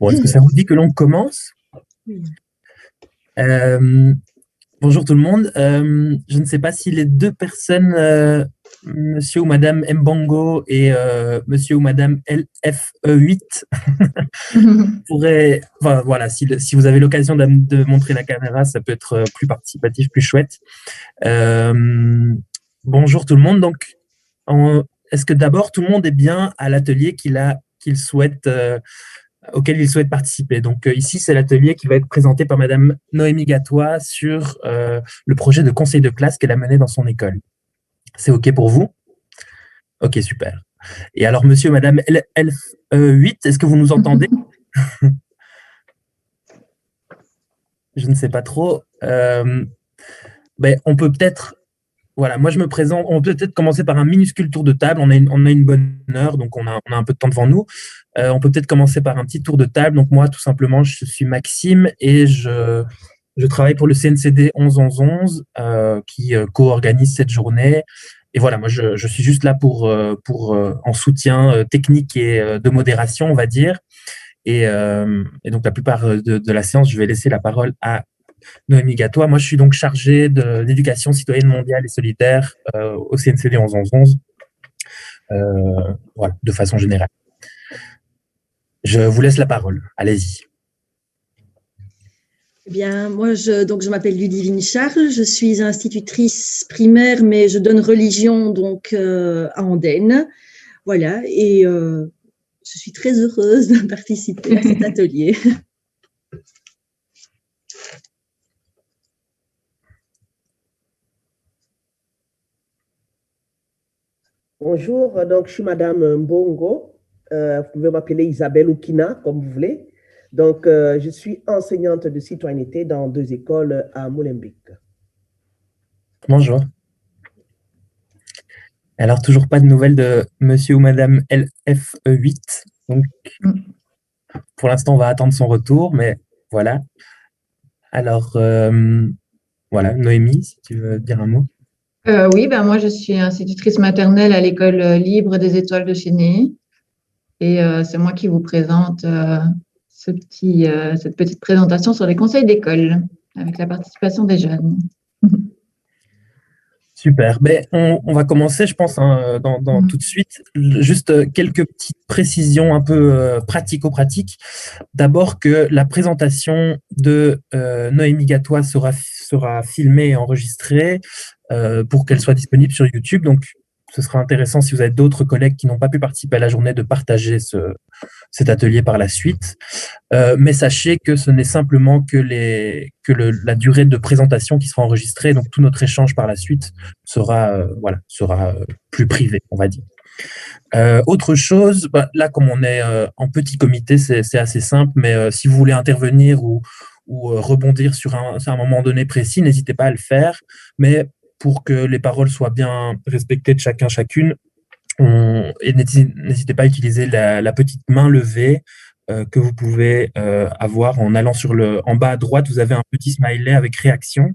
Bon, est-ce que ça vous dit que l'on commence? Euh, Bonjour tout le monde. Je ne sais pas si les deux personnes, monsieur ou madame Mbongo et monsieur ou madame LFE8, pourraient. Enfin, voilà, si vous avez l'occasion de montrer la caméra, ça peut être plus participatif, plus chouette. Euh, Bonjour tout le monde. Donc, est-ce que d'abord tout le monde est bien à l'atelier qu'il souhaite auquel il souhaite participer. Donc ici, c'est l'atelier qui va être présenté par Madame Noémie Gatois sur le projet de conseil de classe qu'elle a mené dans son école. C'est OK pour vous? OK, super. Et alors, monsieur, Madame LF8, est-ce que vous nous entendez? Je ne sais pas trop. On peut peut-être. Voilà, moi je me présente. On peut peut-être commencer par un minuscule tour de table. On a une bonne heure, donc on a un peu de temps devant nous. On peut peut-être commencer par un petit tour de table. Donc moi, tout simplement, je suis Maxime et je travaille pour le CNCD 11-11-11 qui co-organise cette journée. Et voilà, moi je suis juste là pour en soutien technique et de modération, on va dire. Et donc la plupart de la séance, je vais laisser la parole à Noémie Gatois. Moi, je suis donc chargé d'éducation citoyenne mondiale et solidaire au CNCD 11-11-11, voilà, de façon générale. Je vous laisse la parole. Allez-y. Eh bien, moi, je m'appelle Ludivine Charles, je suis institutrice primaire, mais je donne religion donc à Andenne. Voilà, et je suis très heureuse de participer à cet atelier. Bonjour, donc je suis Madame Mbongo. Vous pouvez m'appeler Isabelle ou Kina, comme vous voulez. Donc, je suis enseignante de citoyenneté dans 2 écoles à Molenbeek. Bonjour. Alors, toujours pas de nouvelles de monsieur ou madame LF8. Donc, pour l'instant, on va attendre son retour, mais voilà. Alors, voilà, Noémie, si tu veux dire un mot. Oui, moi je suis institutrice maternelle à l'école libre des Étoiles de Chénier et c'est moi qui vous présente cette petite présentation sur les conseils d'école avec la participation des jeunes. Super. On va commencer, je pense, tout de suite. Juste quelques petites précisions un peu pratico-pratiques. D'abord que la présentation de Noémie Gatois sera filmée et enregistrée pour qu'elle soit disponible sur YouTube. Donc, ce sera intéressant si vous avez d'autres collègues qui n'ont pas pu participer à la journée de partager cet atelier par la suite. Mais sachez que ce n'est simplement que la durée de présentation qui sera enregistrée. Donc, tout notre échange par la suite sera plus privé, on va dire. Autre chose, là, comme on est en petit comité, c'est assez simple, mais si vous voulez intervenir ou rebondir sur un moment donné précis, n'hésitez pas à le faire. Mais pour que les paroles soient bien respectées de chacun, chacune, et n'hésitez pas à utiliser la petite main levée que vous pouvez avoir en allant en bas à droite, vous avez un petit smiley avec réaction.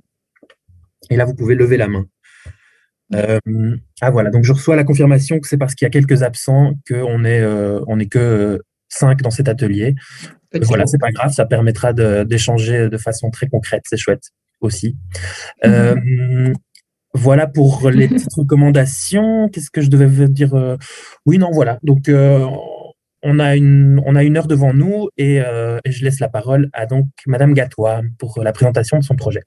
Et là, vous pouvez lever la main. Voilà, donc je reçois la confirmation que c'est parce qu'il y a quelques absents qu'on est que 5 dans cet atelier. Voilà, c'est pas grave, ça permettra d'échanger de façon très concrète, c'est chouette aussi. Voilà pour les petites recommandations. Qu'est-ce que je devais dire? Oui, non, voilà. Donc, on a une heure devant nous et je laisse la parole à donc Madame Gatois pour la présentation de son projet.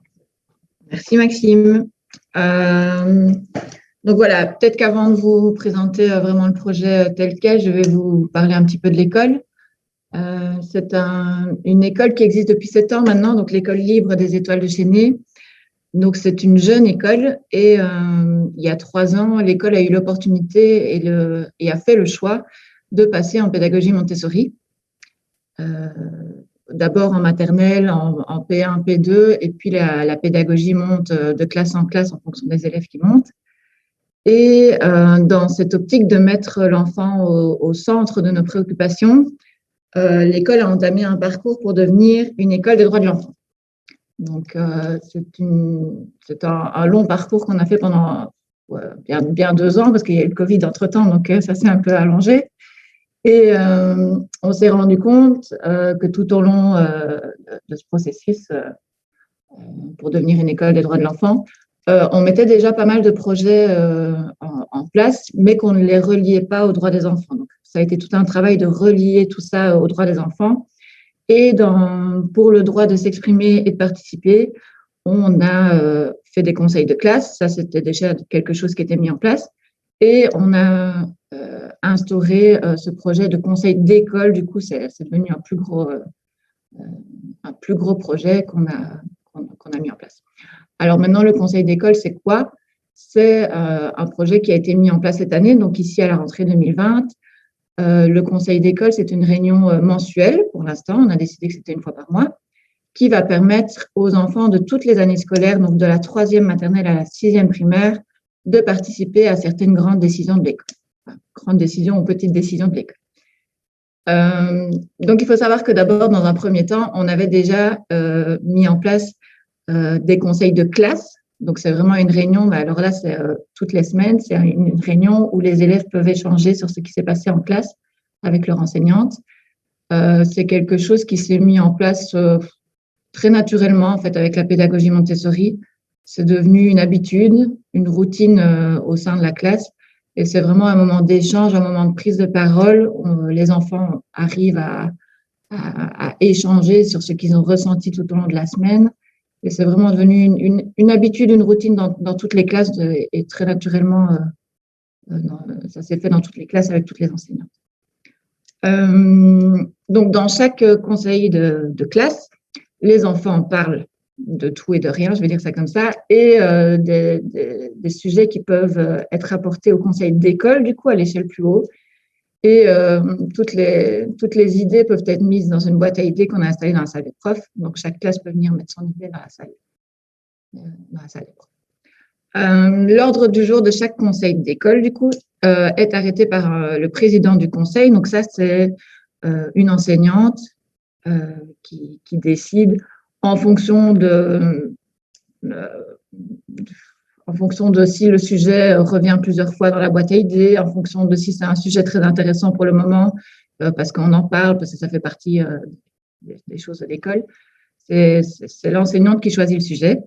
Merci Maxime. Donc voilà, peut-être qu'avant de vous présenter vraiment le projet tel quel, je vais vous parler un petit peu de l'école. C'est une école qui existe depuis 7 ans maintenant, donc l'école libre des Étoiles de Chénier. Donc c'est une jeune école et il y a 3 ans, l'école a eu l'opportunité et a fait le choix de passer en pédagogie Montessori. D'abord en maternelle, en P1, P2, et puis la pédagogie monte de classe en classe en fonction des élèves qui montent. Et dans cette optique de mettre l'enfant au centre de nos préoccupations, l'école a entamé un parcours pour devenir une école des droits de l'enfant. Donc, c'est un long parcours qu'on a fait pendant bien 2 ans, parce qu'il y a eu le Covid entre-temps, donc ça s'est un peu allongé. Et on s'est rendu compte que tout au long de ce processus, pour devenir une école des droits de l'enfant, on mettait déjà pas mal de projets en place, mais qu'on ne les reliait pas aux droits des enfants. Donc, ça a été tout un travail de relier tout ça aux droits des enfants. Et pour le droit de s'exprimer et de participer, on a fait des conseils de classe. Ça, c'était déjà quelque chose qui était mis en place. Et on a instauré ce projet de conseil d'école. Du coup, c'est devenu un plus gros projet qu'on a mis en place. Alors maintenant, le conseil d'école, c'est quoi? C'est un projet qui a été mis en place cette année, donc ici à la rentrée 2020. Le conseil d'école, c'est une réunion mensuelle pour l'instant. On a décidé que c'était une fois par mois, qui va permettre aux enfants de toutes les années scolaires, donc de la 3e maternelle à la 6e primaire, de participer à certaines grandes décisions de l'école. Enfin, grandes décisions ou petites décisions de l'école. Donc, il faut savoir que d'abord, dans un premier temps, on avait déjà mis en place des conseils de classe. Donc, c'est vraiment une réunion, alors là, c'est toutes les semaines, c'est une réunion où les élèves peuvent échanger sur ce qui s'est passé en classe avec leur enseignante. C'est quelque chose qui s'est mis en place très naturellement, en fait, avec la pédagogie Montessori. C'est devenu une habitude, une routine au sein de la classe. Et c'est vraiment un moment d'échange, un moment de prise de parole. Les enfants arrivent à échanger sur ce qu'ils ont ressenti tout au long de la semaine. Et c'est vraiment devenu une habitude, une routine dans toutes les classes et très naturellement, ça s'est fait dans toutes les classes avec toutes les enseignantes. Donc, dans chaque conseil de classe, les enfants parlent de tout et de rien, je vais dire ça comme ça, et des sujets qui peuvent être apportés au conseil d'école, du coup, à l'échelle plus haut. Et toutes les idées peuvent être mises dans une boîte à idées qu'on a installée dans la salle des profs. Donc, chaque classe peut venir mettre son idée dans la salle des profs. L'ordre du jour de chaque conseil d'école, du coup, est arrêté par le président du conseil. Donc, ça, c'est une enseignante qui décide en fonction de si le sujet revient plusieurs fois dans la boîte à idées, en fonction de si c'est un sujet très intéressant pour le moment, parce qu'on en parle, parce que ça fait partie des choses de l'école. C'est l'enseignante qui choisit le sujet.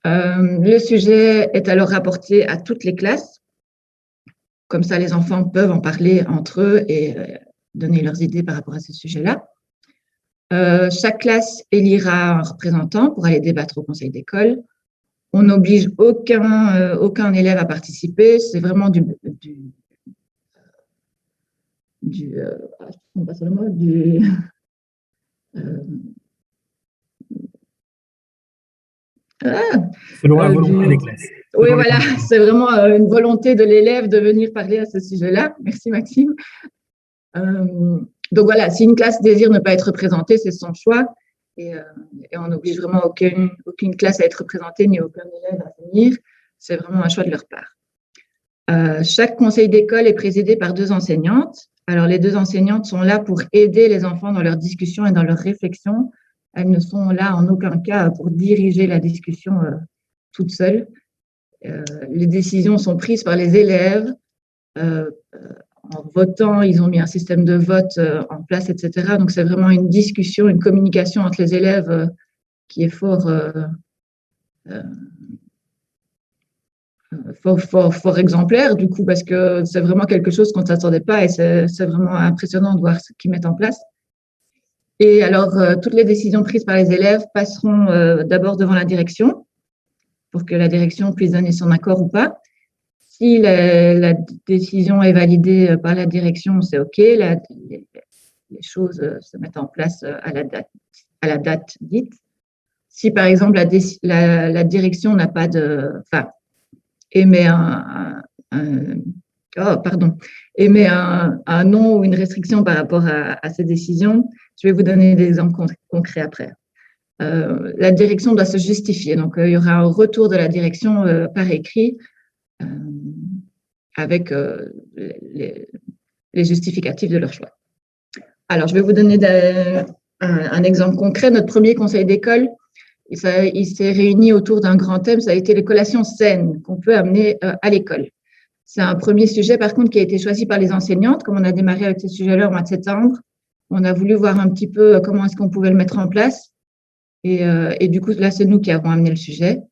Le sujet est alors rapporté à toutes les classes. Comme ça, les enfants peuvent en parler entre eux et donner leurs idées par rapport à ce sujet-là. Chaque classe élira un représentant pour aller débattre au conseil d'école. On n'oblige aucun élève à participer. C'est vraiment selon la volonté des classes. Oui, voilà, c'est vraiment une volonté de l'élève de venir parler à ce sujet-là. Merci, Maxime. Donc voilà, si une classe désire ne pas être représentée, c'est son choix. Et on n'oblige vraiment aucune classe à être représentée, ni aucun élève à venir. C'est vraiment un choix de leur part. Chaque conseil d'école est présidé par 2 enseignantes. Alors, les 2 enseignantes sont là pour aider les enfants dans leurs discussions et dans leurs réflexions. Elles ne sont là en aucun cas pour diriger la discussion toutes seules. Les décisions sont prises par les élèves. En votant, ils ont mis un système de vote en place, etc. Donc, c'est vraiment une discussion, une communication entre les élèves qui est fort exemplaire, du coup, parce que c'est vraiment quelque chose qu'on ne s'attendait pas et c'est vraiment impressionnant de voir ce qu'ils mettent en place. Et alors, toutes les décisions prises par les élèves passeront d'abord devant la direction pour que la direction puisse donner son accord ou pas. Si la décision est validée par la direction, c'est OK. Les choses se mettent en place à la date dite. Si, par exemple, la direction n'a pas émet émet un non ou une restriction par rapport à ces décisions, je vais vous donner des exemples concrets après. La direction doit se justifier. Donc, il y aura un retour de la direction par écrit avec les justificatifs de leur choix. Alors, je vais vous donner un exemple concret. Notre premier conseil d'école, il s'est réuni autour d'un grand thème, ça a été les collations saines qu'on peut amener à l'école. C'est un premier sujet, par contre, qui a été choisi par les enseignantes. Comme on a démarré avec ce sujet-là au mois de septembre, on a voulu voir un petit peu comment est-ce qu'on pouvait le mettre en place. Et du coup, là, c'est nous qui avons amené le sujet.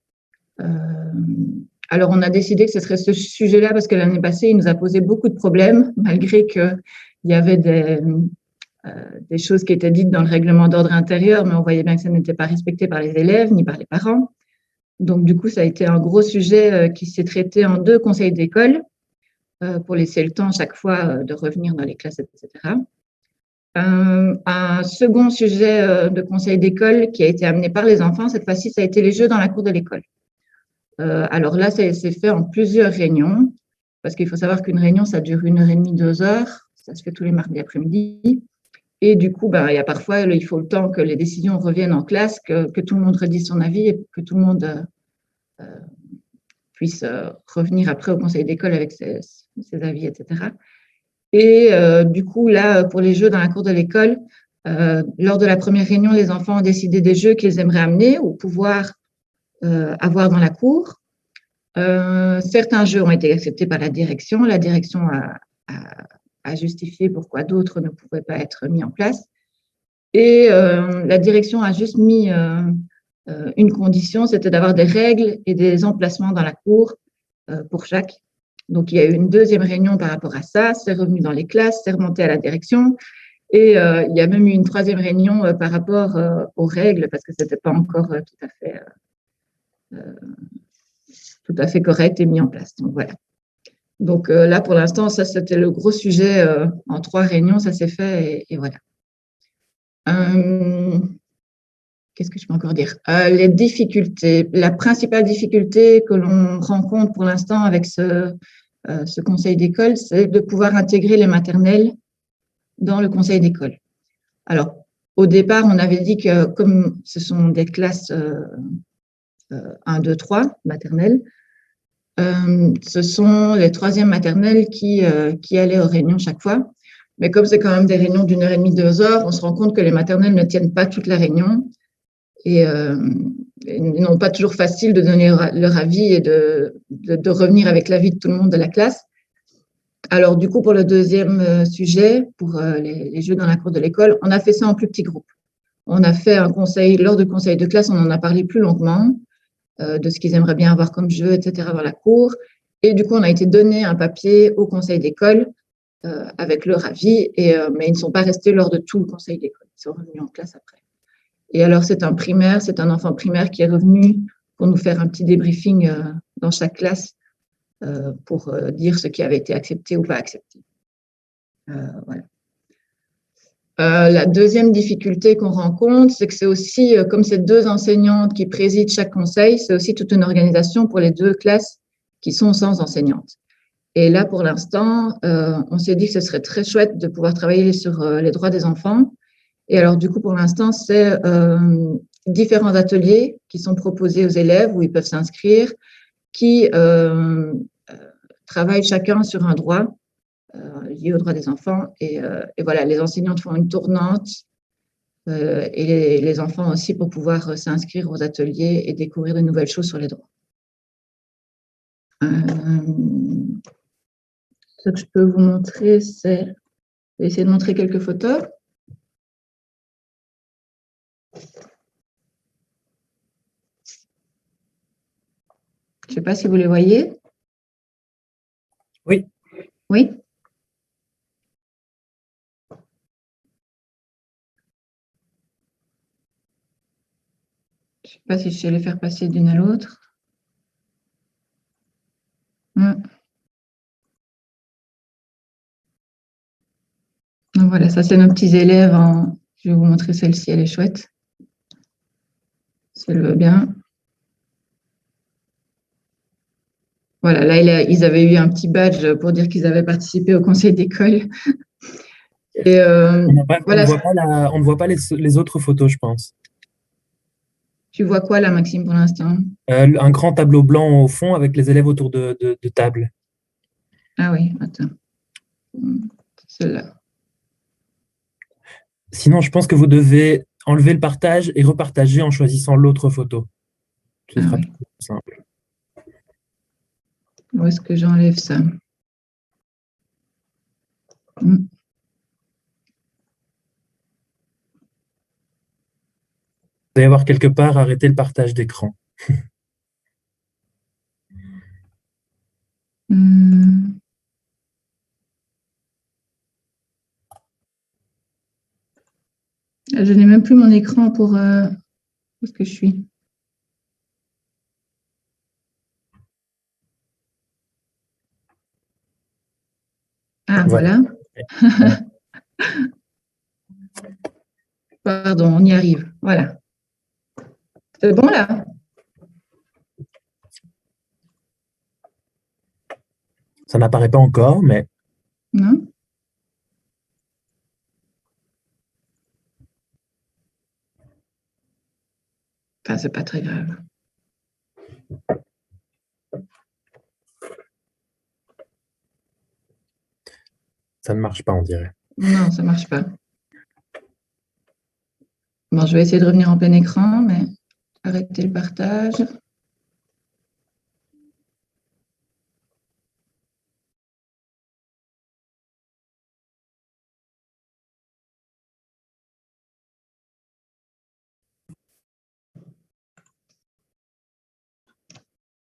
Alors, on a décidé que ce serait ce sujet-là parce que l'année passée, il nous a posé beaucoup de problèmes, malgré qu'il y avait des choses qui étaient dites dans le règlement d'ordre intérieur, mais on voyait bien que ça n'était pas respecté par les élèves ni par les parents. Donc, du coup, ça a été un gros sujet qui s'est traité en 2 conseils d'école pour laisser le temps chaque fois de revenir dans les classes, etc. Un second sujet de conseil d'école qui a été amené par les enfants, cette fois-ci, ça a été les jeux dans la cour de l'école. Alors là, c'est fait en plusieurs réunions, parce qu'il faut savoir qu'une réunion, ça dure 1h30, 2 heures. Ça se fait tous les mardis après-midi. Et du coup, il y a parfois, il faut le temps que les décisions reviennent en classe, que tout le monde redise son avis et que tout le monde puisse revenir après au conseil d'école avec ses avis, etc. Et du coup, là, pour les jeux dans la cour de l'école, lors de la première réunion, les enfants ont décidé des jeux qu'ils aimeraient amener ou pouvoir avoir dans la cour. Certains jeux ont été acceptés par la direction. La direction a justifié pourquoi d'autres ne pouvaient pas être mis en place. Et la direction a juste mis une condition, c'était d'avoir des règles et des emplacements dans la cour pour chaque. Donc, il y a eu une deuxième réunion par rapport à ça, c'est revenu dans les classes, c'est remonté à la direction. Et il y a même eu une troisième réunion par rapport aux règles, parce que ce n'était pas encore tout à fait correct et mis en place. Donc, voilà. Donc, là, pour l'instant, ça, c'était le gros sujet. En 3 réunions, ça s'est fait et voilà. Qu'est-ce que je peux encore dire? Les difficultés. La principale difficulté que l'on rencontre pour l'instant avec ce conseil d'école, c'est de pouvoir intégrer les maternelles dans le conseil d'école. Alors, au départ, on avait dit que comme ce sont des classes 1, 2, 3 maternelles, ce sont les 3e maternelles qui allaient aux réunions chaque fois. Mais comme c'est quand même des réunions d'1h30, 2 heures, on se rend compte que les maternelles ne tiennent pas toute la réunion et n'ont pas toujours facile de donner leur avis et de revenir avec l'avis de tout le monde de la classe. Alors, du coup, pour le deuxième sujet, pour les jeux dans la cour de l'école, on a fait ça en plus petit groupe. On a fait un conseil, lors du conseil de classe, on en a parlé plus longuement de ce qu'ils aimeraient bien avoir comme jeu, etc. dans la cour. Et du coup, on a été donné un papier au conseil d'école avec leur avis, mais ils ne sont pas restés lors de tout le conseil d'école. Ils sont revenus en classe après. Et alors, c'est un enfant primaire qui est revenu pour nous faire un petit débriefing dans chaque classe pour dire ce qui avait été accepté ou pas accepté. Voilà. La deuxième difficulté qu'on rencontre, c'est que c'est aussi, comme c'est 2 enseignantes qui président chaque conseil, c'est aussi toute une organisation pour les 2 classes qui sont sans enseignante. Et là, pour l'instant, on s'est dit que ce serait très chouette de pouvoir travailler sur les droits des enfants. Et alors, du coup, pour l'instant, c'est différents ateliers qui sont proposés aux élèves où ils peuvent s'inscrire, qui travaillent chacun sur un droit lié aux droits des enfants. Et voilà, les enseignantes font une tournante et les enfants aussi pour pouvoir s'inscrire aux ateliers et découvrir de nouvelles choses sur les droits. Ce que je peux vous montrer, c'est... Je vais essayer de montrer quelques photos. Je ne sais pas si vous les voyez. Oui. Oui. Je ne sais pas si je sais les faire passer d'une à l'autre. Donc voilà, ça c'est nos petits élèves. Je vais vous montrer celle-ci, elle est chouette. Si elle veut bien. Voilà, là ils avaient eu un petit badge pour dire qu'ils avaient participé au conseil d'école. Et voilà. On ne voit pas les autres photos, je pense. Tu vois quoi là, Maxime, pour l'instant? Un grand tableau blanc au fond avec les élèves autour de table. Ah oui, attends. Celle-là. Sinon, je pense que vous devez enlever le partage et repartager en choisissant l'autre photo. Ce sera plus simple. Où est-ce que j'enlève ça? Mm. Vous devez avoir quelque part arrêté le partage d'écran. Mm. Je n'ai même plus mon écran pour où est-ce que je suis. Ah, voilà. Pardon, on y arrive. Voilà. C'est bon là? Ça n'apparaît pas encore, mais Non? Enfin, c'est pas très grave. ça ne marche pas, on dirait. Non, ça marche pas. Bon, je vais essayer de revenir en plein écran, mais arrêter le partage.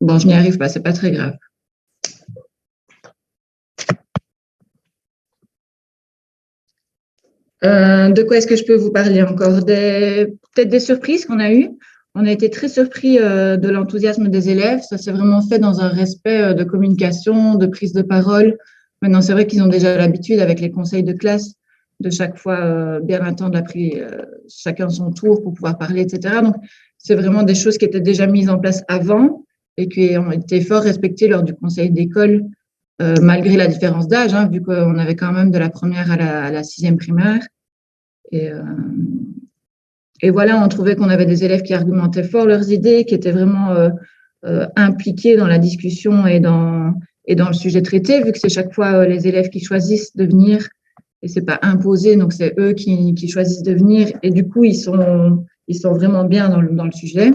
Bon, je n'y arrive pas, c'est pas très grave. De quoi est-ce que je peux vous parler encore? Peut-être des surprises qu'on a eues. On a été très surpris de l'enthousiasme des élèves. Ça s'est vraiment fait dans un respect de communication, de prise de parole. Maintenant, c'est vrai qu'ils ont déjà l'habitude avec les conseils de classe de chaque fois bien attendre chacun son tour pour pouvoir parler, etc. Donc, c'est vraiment des choses qui étaient déjà mises en place avant et qui ont été fort respectées lors du conseil d'école, malgré la différence d'âge, hein, vu qu'on avait quand même de la première à la sixième primaire. Et voilà, on trouvait qu'on avait des élèves qui argumentaient fort leurs idées, qui étaient vraiment impliqués dans la discussion et dans le sujet traité, vu que c'est chaque fois les élèves qui choisissent de venir et c'est pas imposé, donc c'est eux qui choisissent de venir et du coup ils sont vraiment bien dans le sujet.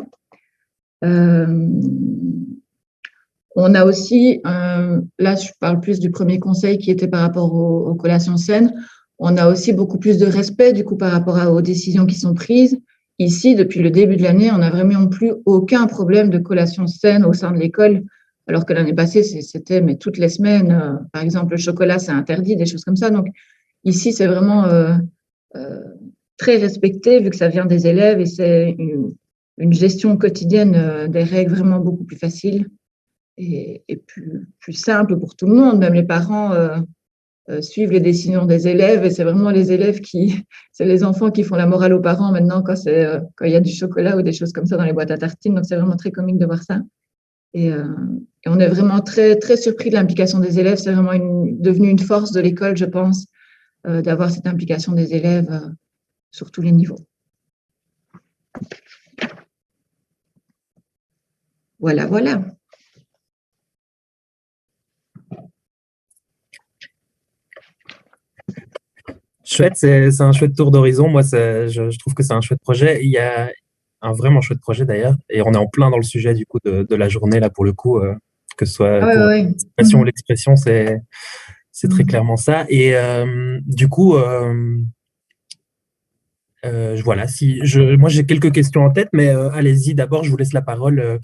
On a aussi, là je parle plus du premier conseil qui était par rapport aux collations saines. On a aussi beaucoup plus de respect du coup par rapport aux décisions qui sont prises. Ici, depuis le début de l'année, on n'a vraiment plus aucun problème de collation saine au sein de l'école, alors que l'année passée, c'était mais toutes les semaines. Par exemple, le chocolat, c'est interdit, des choses comme ça. Donc ici, c'est vraiment très respecté vu que ça vient des élèves et c'est une gestion quotidienne des règles vraiment beaucoup plus facile et plus simple pour tout le monde. Même les parents suivent les décisions des élèves et c'est vraiment les élèves c'est les enfants qui font la morale aux parents maintenant quand il y a du chocolat ou des choses comme ça dans les boîtes à tartines. Donc c'est vraiment très comique de voir ça. Et on est vraiment très, très surpris de l'implication des élèves. C'est vraiment devenu une force de l'école, je pense, d'avoir cette implication des élèves sur tous les niveaux. Voilà, voilà. Chouette, c'est un chouette tour d'horizon. Moi, je trouve que c'est un chouette projet. Il y a un vraiment chouette projet d'ailleurs. Et on est en plein dans le sujet du coup de la journée là pour le coup, que ce soit pour l'anticipation ou l'expression, c'est très clairement ça. Et du coup, voilà. Moi j'ai quelques questions en tête, mais allez-y. D'abord, je vous laisse la parole.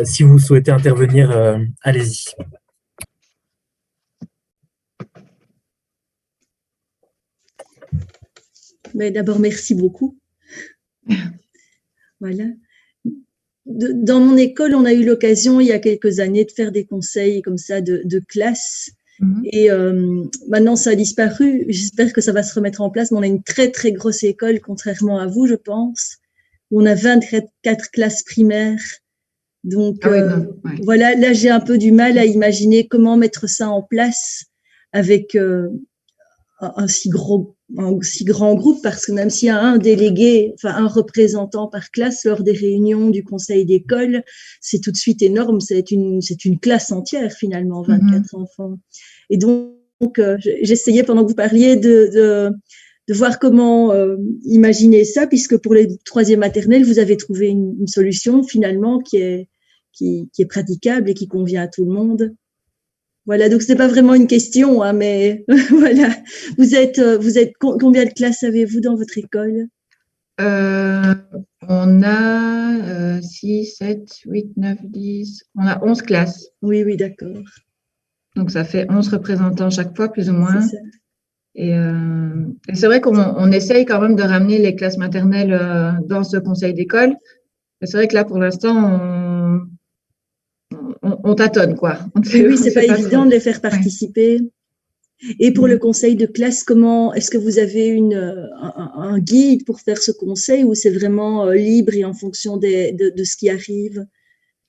Si vous souhaitez intervenir, allez-y. Mais d'abord, merci beaucoup. Voilà. Dans mon école, on a eu l'occasion, il y a quelques années, de faire des conseils comme ça de classe. Et maintenant, ça a disparu. J'espère que ça va se remettre en place. Mais on a une très, très grosse école, contrairement à vous, je pense, où on a 24 classes primaires. Donc, voilà, là, j'ai un peu du mal à imaginer comment mettre ça en place avec un si grand groupe, parce que même s'il y a un délégué, enfin un représentant par classe lors des réunions du conseil d'école, c'est tout de suite énorme, c'est une classe entière finalement, 24 enfants. Et donc j'essayais pendant que vous parliez de voir comment imaginer ça, puisque pour les troisième maternelles, vous avez trouvé une solution finalement qui est praticable et qui convient à tout le monde. Voilà, donc ce n'est pas vraiment une question, hein, mais voilà. Vous êtes combien de classes avez-vous dans votre école? On a 6, 7, 8, 9, 10. On a 11 classes. Oui, oui, d'accord. Donc, ça fait 11 représentants chaque fois, plus ou moins. C'est ça. Et c'est vrai qu'on essaye quand même de ramener les classes maternelles dans ce conseil d'école. Mais c'est vrai que là, pour l'instant, on tâtonne, quoi. Oui, c'est pas évident de les faire participer. Et pour le conseil de classe, est-ce que vous avez un guide pour faire ce conseil ou c'est vraiment libre et en fonction de ce qui arrive?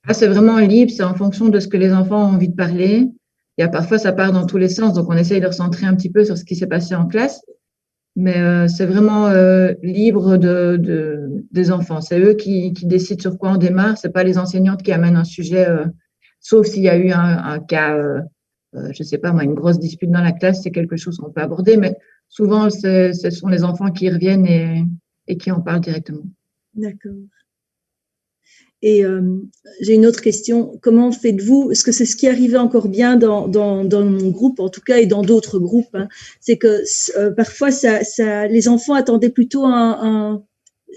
Ah, c'est vraiment libre, c'est en fonction de ce que les enfants ont envie de parler. Il y a parfois, ça part dans tous les sens, donc on essaye de recentrer un petit peu sur ce qui s'est passé en classe. Mais c'est vraiment libre des enfants. C'est eux qui décident sur quoi on démarre. C'est pas les enseignantes qui amènent un sujet, sauf s'il y a eu un cas, je sais pas moi, une grosse dispute dans la classe, c'est quelque chose qu'on peut aborder. Mais souvent, ce sont les enfants qui reviennent et qui en parlent directement. D'accord. Et j'ai une autre question. Comment faites-vous? Est-ce que c'est ce qui arrivait encore bien dans mon groupe, en tout cas, et dans d'autres groupes, hein, c'est que parfois, les enfants attendaient plutôt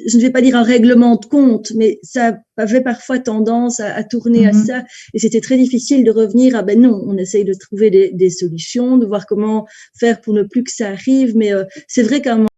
je ne vais pas dire un règlement de compte, mais ça avait parfois tendance à tourner à ça. Et c'était très difficile de revenir à, ben non, on essaye de trouver des solutions, de voir comment faire pour ne plus que ça arrive. Mais c'est vrai qu'à un moment